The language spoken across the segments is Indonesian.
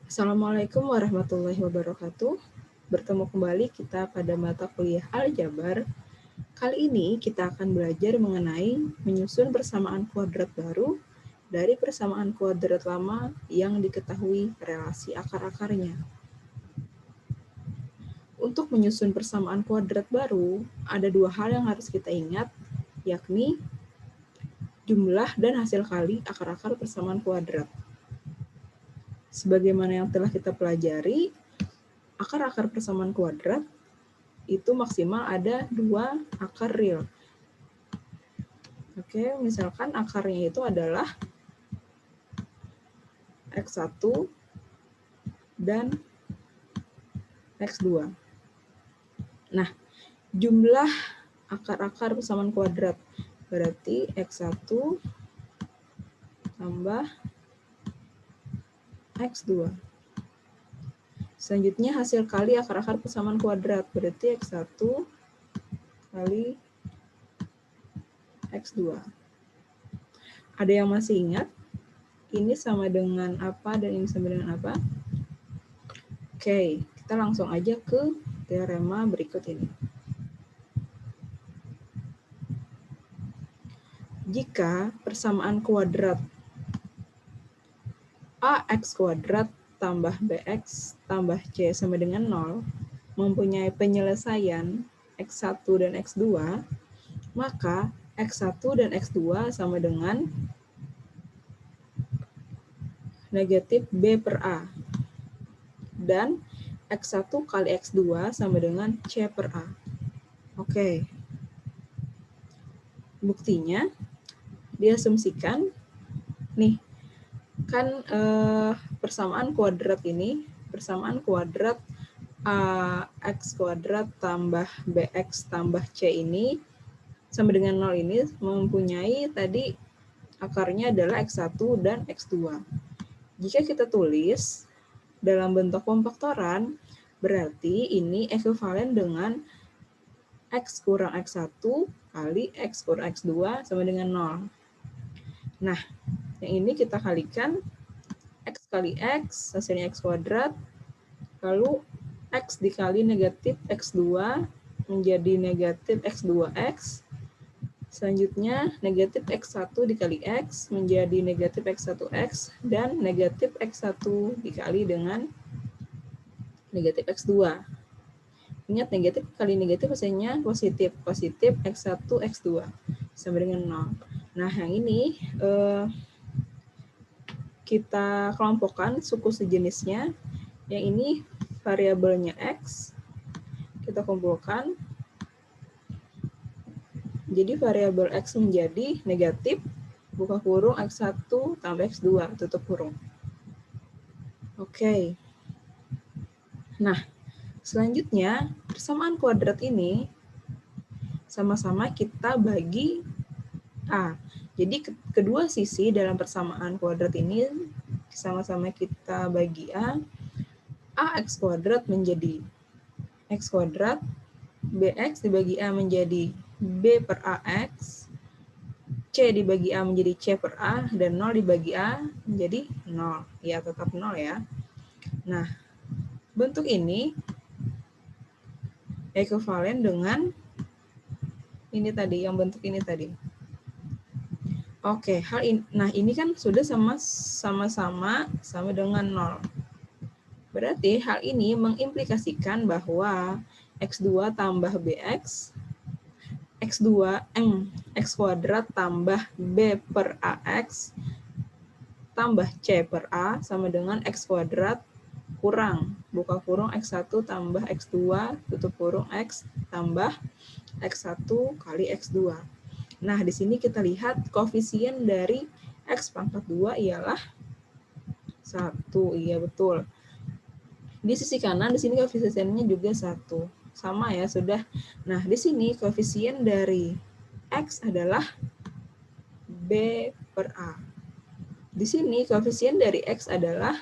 Assalamualaikum warahmatullahi wabarakatuh. Bertemu kembali kita pada mata kuliah Aljabar. Kali ini kita akan belajar mengenai menyusun persamaan kuadrat baru dari persamaan kuadrat lama yang diketahui relasi akar-akarnya. Untuk menyusun persamaan kuadrat baru, ada dua hal yang harus kita ingat, yakni jumlah dan hasil kali akar-akar persamaan kuadrat. Sebagaimana yang telah kita pelajari, akar-akar persamaan kuadrat itu maksimal ada 2 akar real. Oke, misalkan akarnya itu adalah X1 dan X2. Nah, jumlah akar-akar persamaan kuadrat berarti X1 tambah X2. Selanjutnya hasil kali akar-akar persamaan kuadrat berarti X1 kali X2. Ada yang masih ingat? Ini sama dengan apa dan ini sama dengan apa? Oke, kita langsung aja ke teorema berikut ini. Jika persamaan kuadrat AX kuadrat tambah BX tambah C sama dengan 0 mempunyai penyelesaian X1 dan X2, maka X1 dan X2 sama dengan negatif B per A. Dan X1 kali X2 sama dengan C per A. Oke. Buktinya, diasumsikan, nih, kan persamaan kuadrat ini, persamaan kuadrat AX kuadrat tambah BX tambah C ini sama dengan 0 ini mempunyai tadi akarnya adalah X1 dan X2. Jika kita tulis dalam bentuk pemfaktoran, berarti ini ekuivalen dengan X kurang X1 kali X kurang X2 sama dengan 0. Nah, yang ini kita kalikan X kali X, hasilnya X kuadrat, lalu X dikali negatif X2 menjadi negatif X2X, selanjutnya negatif X1 dikali X menjadi negatif X1X, dan negatif X1 dikali dengan negatif X2. Ingat, negatif kali negatif hasilnya positif. Positif X1, X2 sama dengan 0. Nah, yang ini kita kelompokkan suku sejenisnya. Yang ini variabelnya X. Kita kumpulkan. Jadi variabel X menjadi negatif, buka kurung X1 tambah X2, tutup kurung. Oke. Nah, selanjutnya persamaan kuadrat ini sama-sama kita bagi A. Jadi kedua sisi dalam persamaan kuadrat ini sama-sama kita bagi A. AX kuadrat menjadi X kuadrat, BX dibagi A menjadi B per AX, C dibagi A menjadi C per A, dan 0 dibagi A menjadi 0. Ya, tetap 0 ya. Nah, bentuk ini ekuivalen dengan ini tadi, yang bentuk ini tadi. Oke, nah ini kan sudah sama-sama dengan 0. Berarti hal ini mengimplikasikan bahwa X2 tambah BX, X kuadrat tambah B per AX tambah C per A sama dengan X kuadrat kurang, buka kurung X1 tambah X2, tutup kurung X tambah X1 kali X2. Nah, di sini kita lihat koefisien dari X pangkat 2 ialah 1. Iya, betul. Di sisi kanan, di sini koefisiennya juga 1. Sama ya, sudah. Nah, di sini koefisien dari X adalah B per A. Di sini koefisien dari X adalah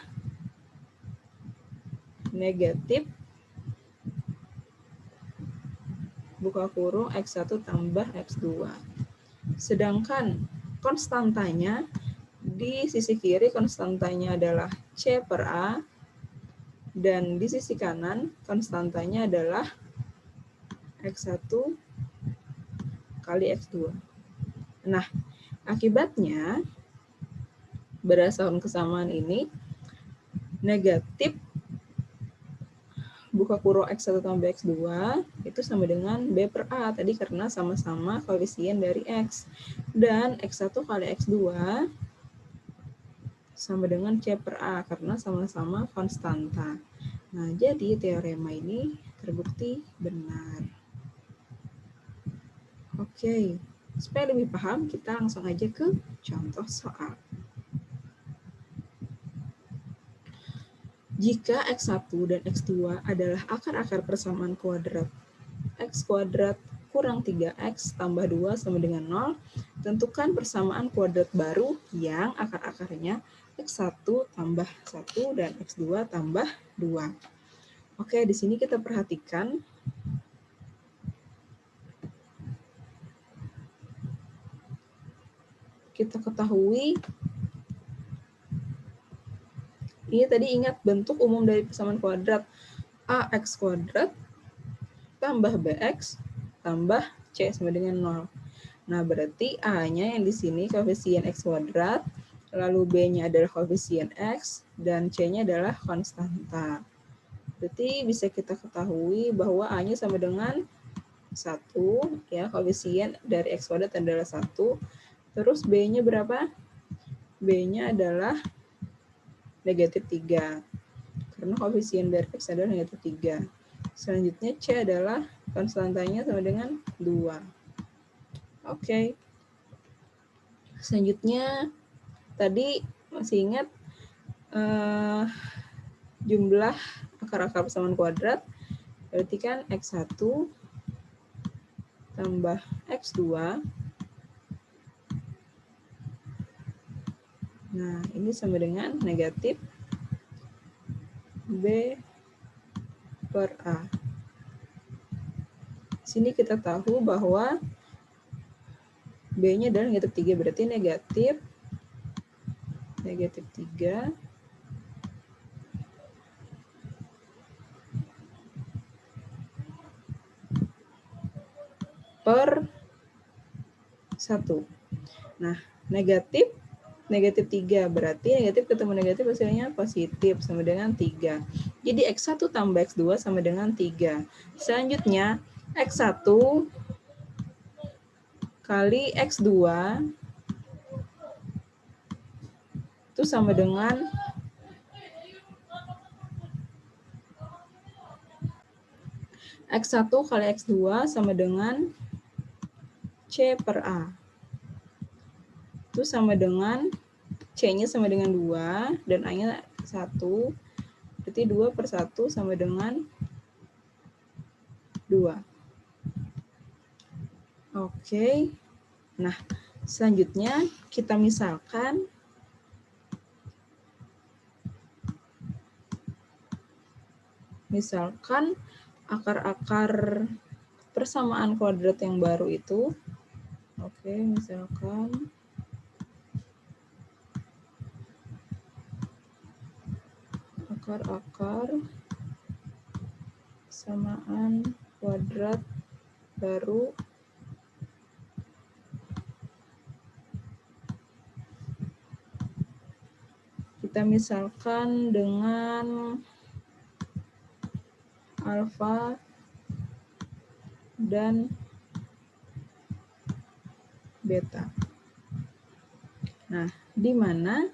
negatif, buka kurung X1 tambah X2. Sedangkan konstantanya, di sisi kiri konstantanya adalah C per A, Dan di sisi kanan konstantanya adalah X1 kali X2. Nah, akibatnya berdasarkan kesamaan ini, negatif buka kurung X1 tambah X2 itu sama dengan B per A tadi karena sama-sama koefisien dari X. Dan X1 kali X2 sama dengan C per A karena sama-sama konstanta. Nah, jadi teorema ini terbukti benar. Oke, supaya lebih paham, kita langsung aja ke contoh soal. Jika X1 dan X2 adalah akar-akar persamaan kuadrat X kuadrat kurang 3X tambah 2 sama dengan 0, tentukan persamaan kuadrat baru yang akar-akarnya X1 tambah 1 dan X2 tambah 2. Oke, di sini kita perhatikan kita ketahui ini tadi ingat bentuk umum dari persamaan kuadrat AX kuadrat tambah BX tambah C sama dengan 0. Nah, berarti A-nya yang di sini koefisien X kuadrat, lalu B-nya adalah koefisien X, dan C-nya adalah konstanta. Berarti bisa kita ketahui bahwa A-nya sama dengan 1, ya, koefisien dari X kuadrat adalah 1. Terus B-nya berapa? B-nya adalah negatif 3. Karena koefisien dari X adalah negatif 3. Selanjutnya C adalah konstantanya sama dengan 2. Oke. Selanjutnya, tadi masih ingat jumlah akar-akar persamaan kuadrat, berarti kan X1 tambah X2. Nah, ini sama dengan negatif B per A. Di sini kita tahu bahwa B-nya adalah negatif 3, berarti negatif 3 per 1. Nah, negatif 3, berarti negatif ketemu negatif hasilnya positif sama dengan 3. Jadi X1 tambah X2 sama dengan 3. Selanjutnya, X1 kali X2 itu sama dengan X1 kali X2 sama dengan C per A. Itu sama dengan C-nya sama dengan 2 dan A-nya 1. Berarti 2 per 1 sama dengan 2. Oke. Nah, selanjutnya kita misalkan akar-akar persamaan kuadrat yang baru itu. Oke, misalkan akar-akar persamaan kuadrat baru kita misalkan dengan alfa dan beta. Nah, di mana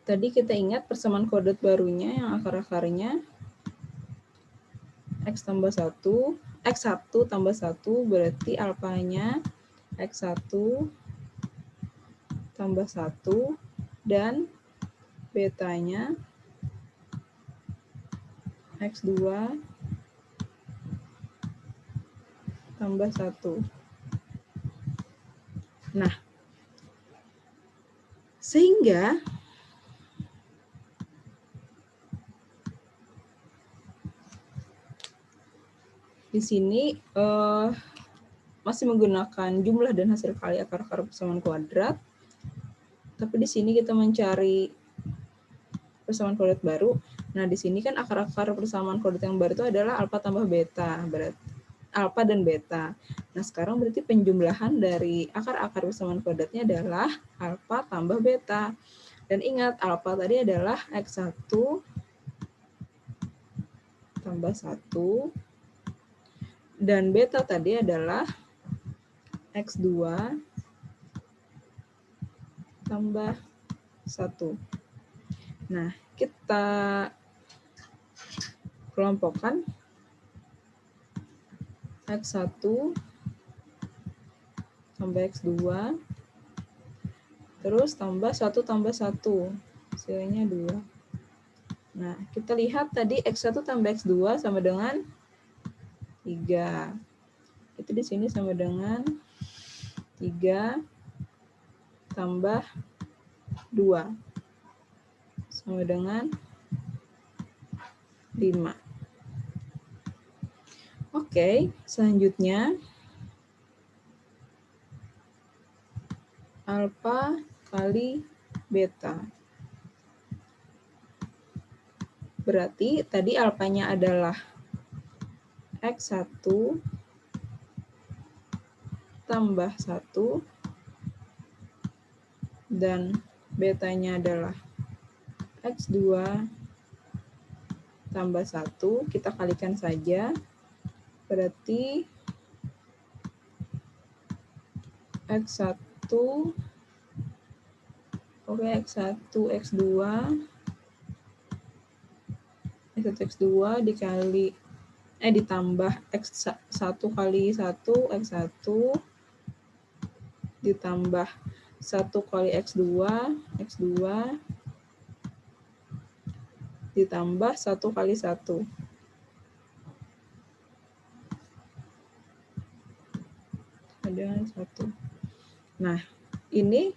tadi kita ingat persamaan kuadrat barunya yang akar-akarnya X tambah 1, X1 tambah 1 berarti alfanya X1 tambah 1 dan betanya X2 tambah 1. Nah, sehingga Di sini masih menggunakan jumlah dan hasil kali akar-akar persamaan kuadrat. Tapi di sini kita mencari persamaan kuadrat baru. Nah, di sini kan akar-akar persamaan kuadrat yang baru itu adalah alfa tambah beta, berarti alfa dan beta. Nah, sekarang berarti penjumlahan dari akar-akar persamaan kuadratnya adalah alfa tambah beta. Dan ingat, alfa tadi adalah X1 tambah 1, dan beta tadi adalah X2 tambah 1. Nah, kita kelompokkan X1 tambah X2, terus tambah 1 tambah 1, hasilnya 2. Nah, kita lihat tadi X1 tambah X2 sama dengan 3. Itu di sini sama dengan 3 tambah 2 sama dengan 5. Oke, selanjutnya alfa kali beta. Berarti tadi alfanya adalah X1 tambah 1 dan betanya adalah X2 tambah 1. Kita kalikan saja. Berarti X1, oke, X1, X2, X1, X2 dikali, ditambah X1 kali 1, X1, ditambah 1 kali X2, X2, ditambah 1 kali 1. Ada 1. Nah, ini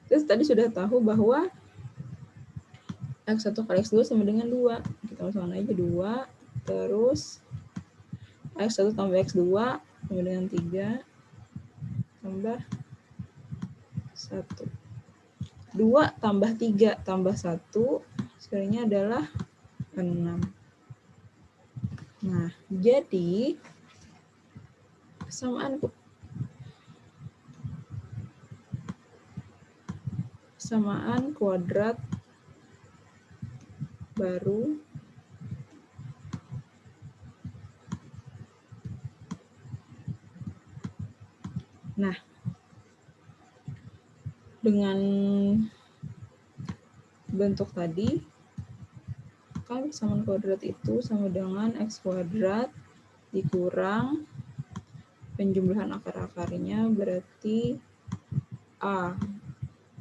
terus tadi sudah tahu bahwa X1 kali X2 sama dengan 2. Kita masukkan aja 2. Terus X1 tambah X2 sama dengan 3. Tambah 1. 2 tambah 3 tambah 1. Hasilnya adalah 6. Nah, jadi persamaan kuadrat baru nah, dengan bentuk tadi, kan persamaan kuadrat itu sama dengan X kuadrat dikurang penjumlahan akar-akarnya, berarti A,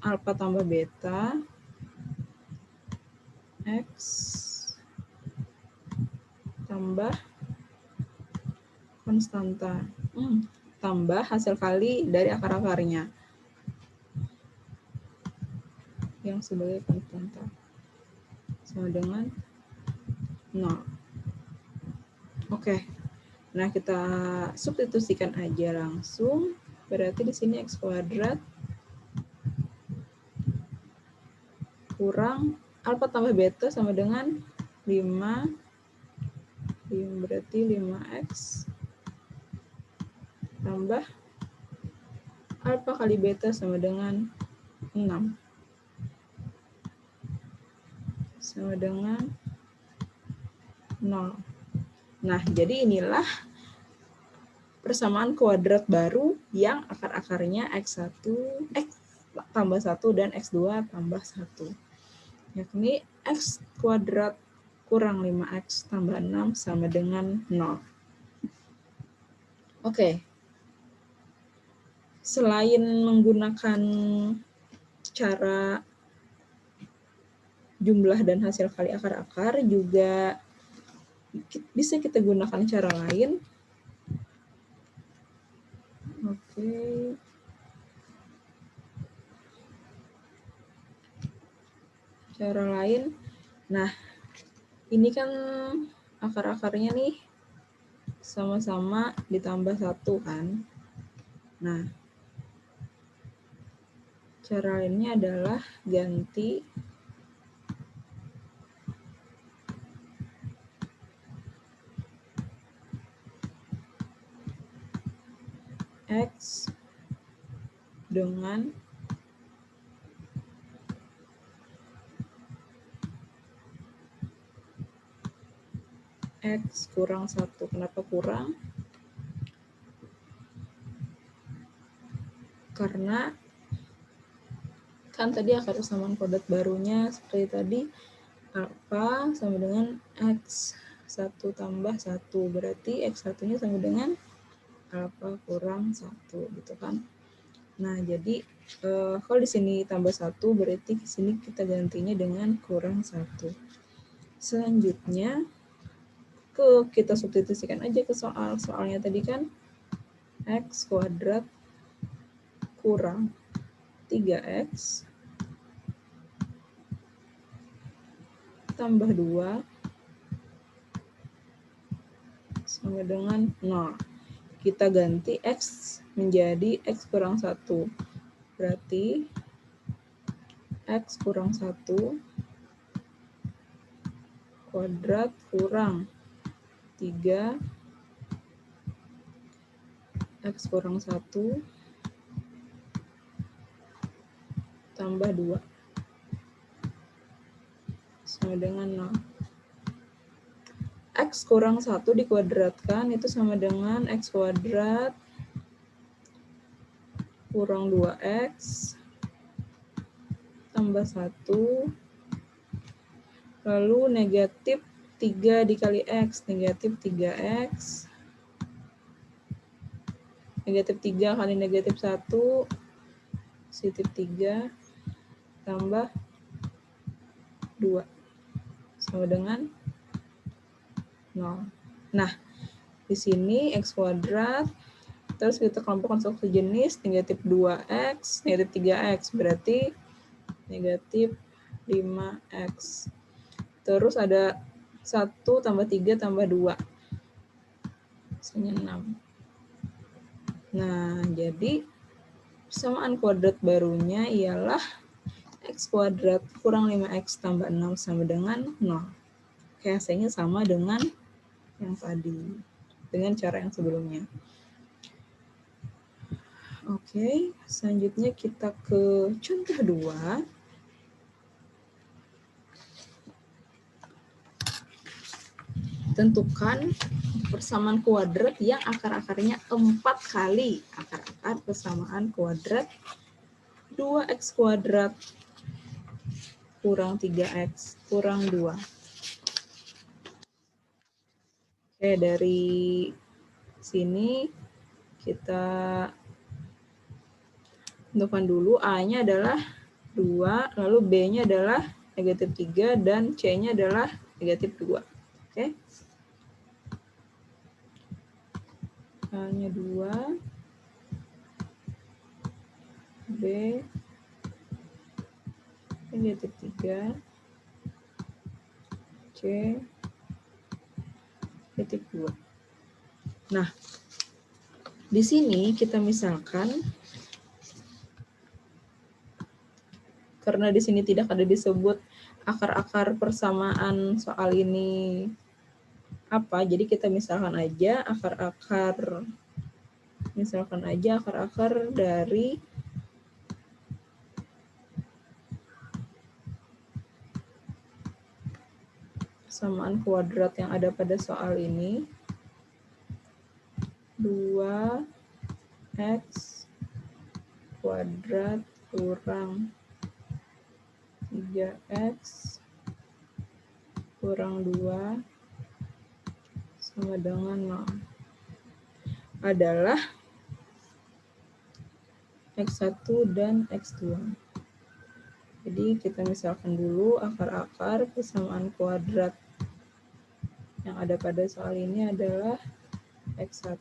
alfa tambah beta, X tambah konstanta, tambah hasil kali dari akar-akarnya yang sebagai konstanta sama dengan 0. Oke. Nah, kita substitusikan aja langsung. Berarti di sini X kuadrat kurang alfa tambah beta sama dengan 5. Berarti 5X tambah alfa kali beta sama dengan 6. Sama dengan 0. Nah, jadi inilah persamaan kuadrat baru yang akar-akarnya X1, X tambah 1 dan X2 tambah 1. Yakni X kuadrat kurang 5X tambah 6 sama dengan 0. Oke. Selain menggunakan cara jumlah dan hasil kali akar-akar, juga bisa kita gunakan cara lain. Oke. Cara lain. Nah, ini kan akar-akarnya nih sama-sama ditambah 1 kan. Nah, cara lainnya adalah ganti X dengan X kurang 1. Kenapa kurang? Karena kan tadi akar persamaan kuadrat barunya seperti tadi alfa sama dengan X 1 tambah 1. Berarti X1-nya sama dengan alfa kurang 1 gitu kan. Nah, jadi kalau di sini tambah 1 berarti di sini kita gantinya dengan kurang 1. Selanjutnya kita substitusikan aja ke soalnya tadi kan X kuadrat kurang 3X tambah 2 sama dengan 0. Kita ganti X menjadi X kurang 1. Berarti X kurang 1 kuadrat kurang 3 X kurang 1 tambah 2 sama dengan 0. X kurang 1 dikuadratkan itu sama dengan X kuadrat kurang 2X tambah 1 lalu negatif 3 dikali X, negatif 3X negatif 3 kali negatif 1 positif 3 tambah 2 sama dengan 0. Nah, di sini X kuadrat terus kita kelompokkan satu jenis negatif 2X, negatif 3X berarti negatif 5X. Terus ada 1 tambah 3 tambah 2 hasilnya 6. Nah, jadi persamaan kuadrat barunya ialah X kuadrat kurang 5X tambah 6 sama dengan 0. Oke, hasilnya sama dengan yang tadi, dengan cara yang sebelumnya. Oke, selanjutnya kita ke contoh 2. Tentukan persamaan kuadrat yang akar-akarnya 4 kali akar-akar persamaan kuadrat 2X kuadrat kurang 3X kurang 2. Oke, dari sini kita tentukan dulu A-nya adalah 2, lalu B-nya adalah negatif 3, dan C-nya adalah negatif 2. Oke. A-nya 2, B negatif 3, C negatif 2. Nah, di sini kita misalkan, karena di sini tidak ada disebut akar-akar persamaan soal ini apa, jadi kita misalkan aja akar-akar, dari persamaan kuadrat yang ada pada soal ini. 2X kuadrat kurang 3X kurang 2 sama dengan 0 adalah X1 dan X2. Jadi kita misalkan dulu akar-akar persamaan kuadrat yang ada pada soal ini adalah X1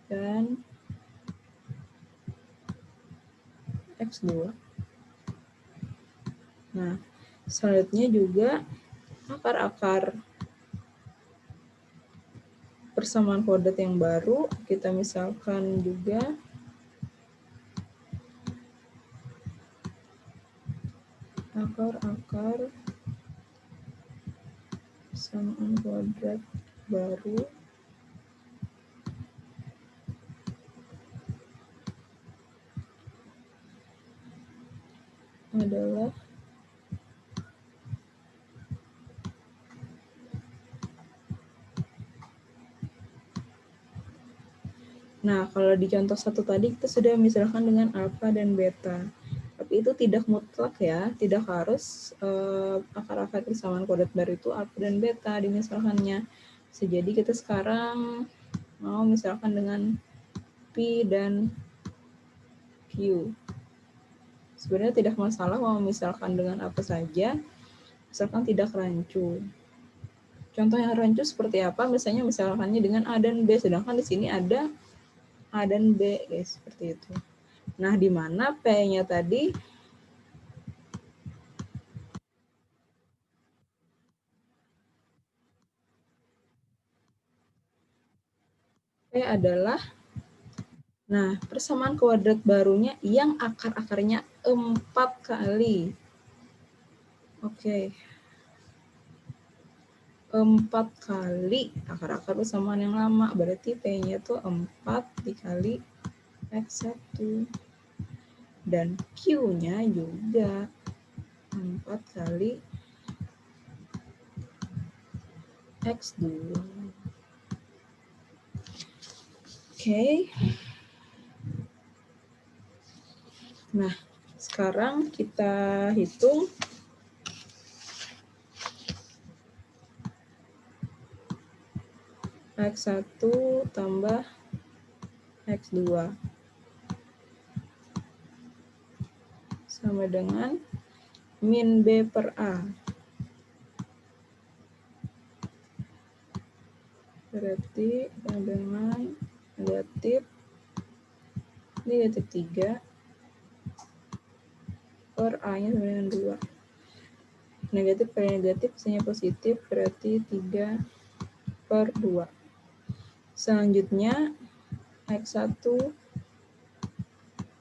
dan X2. Nah, selanjutnya juga akar-akar persamaan kuadrat yang baru, kita misalkan juga akar persamaan kuadrat baru adalah Nah, kalau di contoh satu tadi kita sudah misalkan dengan alfa dan beta. Tapi itu tidak mutlak ya, tidak harus akar-akar persamaan kuadrat baru itu alfa dan beta dimisalkannya. Jadi kita sekarang mau misalkan dengan P dan Q. Sebenarnya tidak masalah mau misalkan dengan apa saja, misalkan tidak rancu. Contoh yang rancu seperti apa? Misalnya misalkannya dengan A dan B, sedangkan di sini ada A dan B, guys, seperti itu. Nah, di mana P-nya tadi P adalah, nah, persamaan kuadrat barunya yang akar-akarnya 4 kali. Oke. 4 kali akar-akar persamaan yang lama. Berarti P-nya itu 4 dikali X1. Dan Q-nya juga 4 kali X2. Oke. Nah, sekarang kita hitung X1 tambah X2 sama dengan min B per A. Berarti sama dengan negatif 3 per A-nya sama dengan 2. Negatif per negatif, hasilnya positif, berarti 3 per 2. Selanjutnya, X1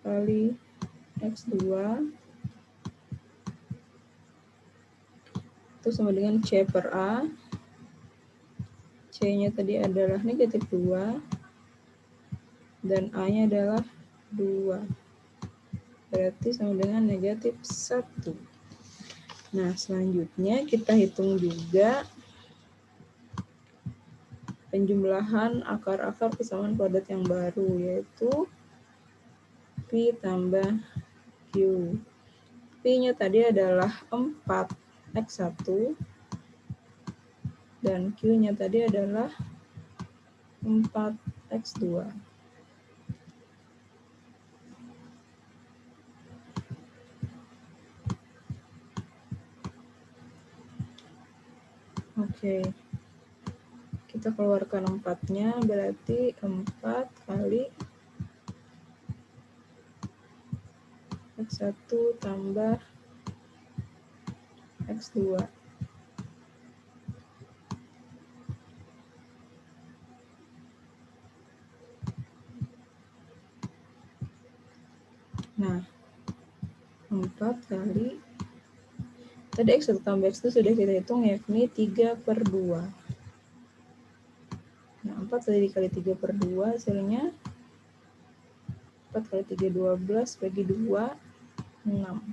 kali X2 itu sama dengan C per A. C-nya tadi adalah negatif 2 dan A-nya adalah 2. Berarti sama dengan negatif 1. Nah, selanjutnya kita hitung juga penjumlahan akar-akar persamaan kuadrat yang baru, yaitu P tambah Q. P-nya tadi adalah 4 X1 dan Q-nya tadi adalah 4 X2. Oke. Kita keluarkan 4-nya, berarti 4 kali X1 tambah X2. Nah, 4 kali, tadi X1 tambah X2 sudah kita hitung, yakni 3 per 2. Nah, 4 tadi dikali 3 per 2, hasilnya 4 kali 3, 12, bagi 2, 6.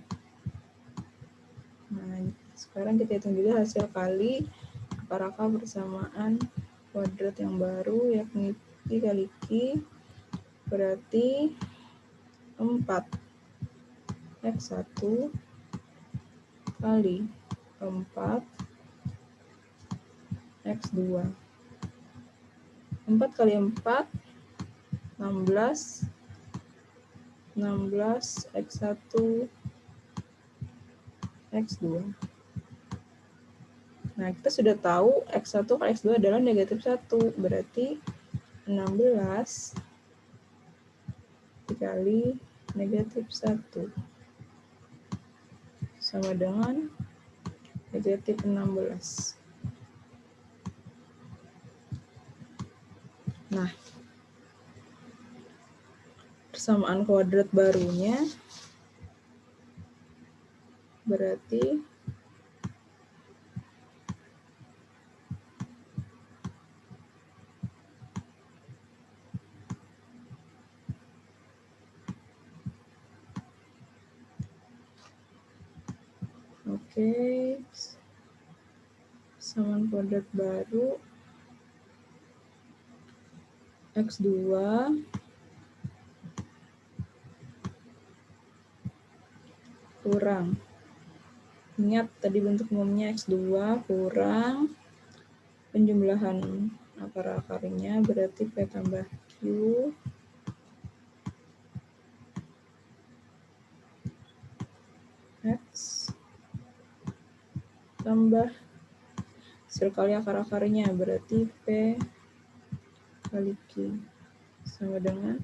Nah, sekarang kita hitung juga hasil kali akar-akar persamaan kuadrat yang baru, yakni Pi kali Q, berarti 4 X1 kali 4 X2. 4 kali 4, 16. 16 X1 X2. Nah, kita sudah tahu X1 kali X2 adalah negatif 1. Berarti 16 dikali negatif 1 sama dengan negatif 16. Nah, persamaan kuadrat barunya berarti persamaan kuadrat baru X2 kurang, ingat tadi bentuk umumnya X2 kurang penjumlahan akar-akarnya berarti P tambah Q X tambah hasil kali akar-akarnya berarti P kali Q sama dengan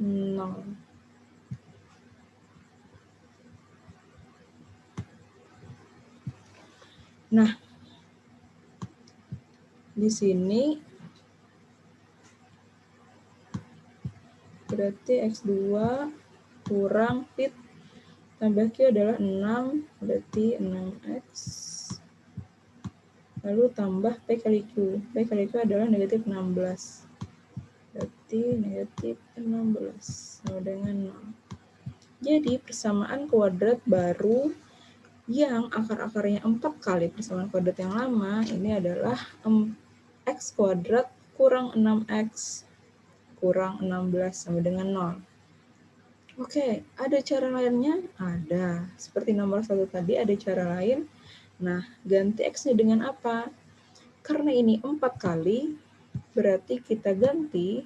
0. Nah, di sini berarti X2 kurang P tambah Q adalah 6, berarti 6X. Lalu tambah P kali Q. P kali Q adalah negatif 16. Berarti negatif 16 sama dengan 0. Jadi persamaan kuadrat baru yang akar-akarnya 4 kali persamaan kuadrat yang lama ini adalah X kuadrat kurang 6X kurang 16 sama dengan 0. Oke, ada cara lainnya? Ada. Seperti nomor 1 tadi ada cara lain. Nah, ganti X-nya dengan apa? Karena ini 4 kali, berarti kita ganti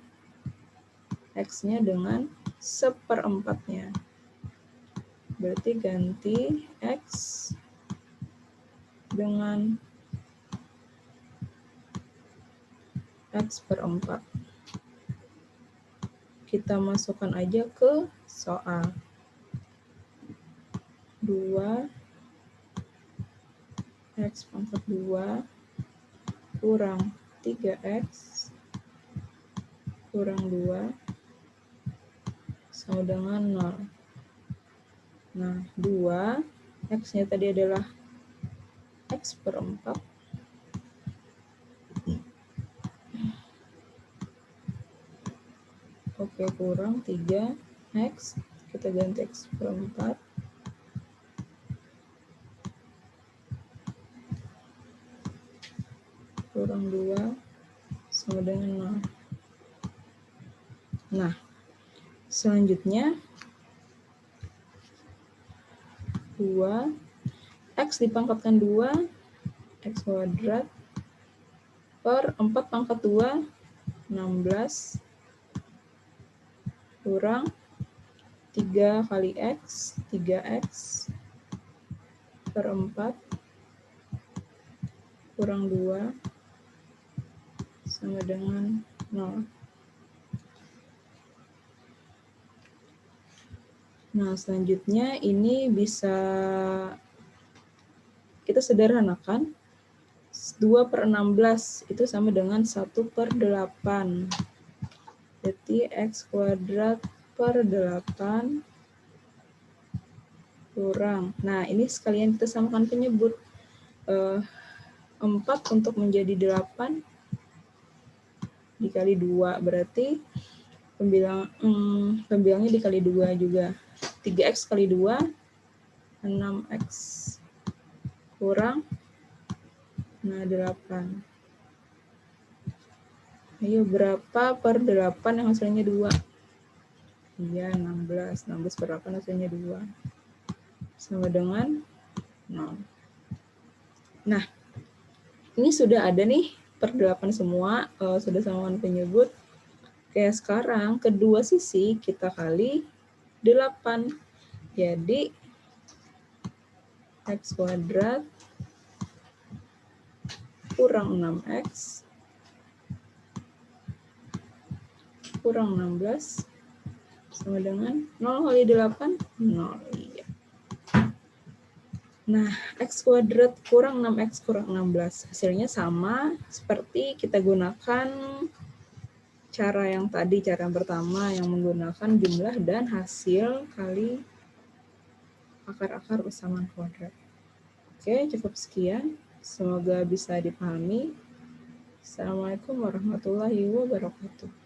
X-nya dengan 1/4-nya. Berarti ganti X dengan X per 4. Kita masukkan aja ke soal. 2 X pangkat 2 kurang 3X kurang 2 sama dengan 0. Nah, 2, X-nya tadi adalah X per 4. Oke, kurang 3X. Kita ganti X per 4. Kurang 2 sama dengan 0. Nah, selanjutnya 2 X dipangkatkan 2 X kuadrat per 4 pangkat 2 16 kurang 3 kali X 3X per 4 kurang 2 sama dengan 0. Nah, selanjutnya ini bisa kita sederhanakan. 2/16 itu sama dengan 1/8. Berarti X kuadrat per 8 kurang. Nah, ini sekalian kita samakan penyebut. 4 untuk menjadi 8 dikali 2. Berarti pembilangnya dikali 2 juga. 3X kali 2, 6X kurang, nah 8. Ayo, berapa per 8 yang hasilnya 2? Iya, 16. 16 per 8 hasilnya 2. Sama dengan 0. Nah, ini sudah ada nih per 8 semua, sudah samakan penyebut. Oke, sekarang kedua sisi kita kali 8. Jadi X kuadrat kurang 6X kurang 16 sama dengan 0 kali 8, 0. Iya. Nah, X kuadrat kurang 6X kurang 16. Hasilnya sama seperti kita gunakan cara yang tadi, cara yang pertama yang menggunakan jumlah dan hasil kali akar-akar persamaan kuadrat. Oke, cukup sekian. Semoga bisa dipahami. Assalamualaikum warahmatullahi wabarakatuh.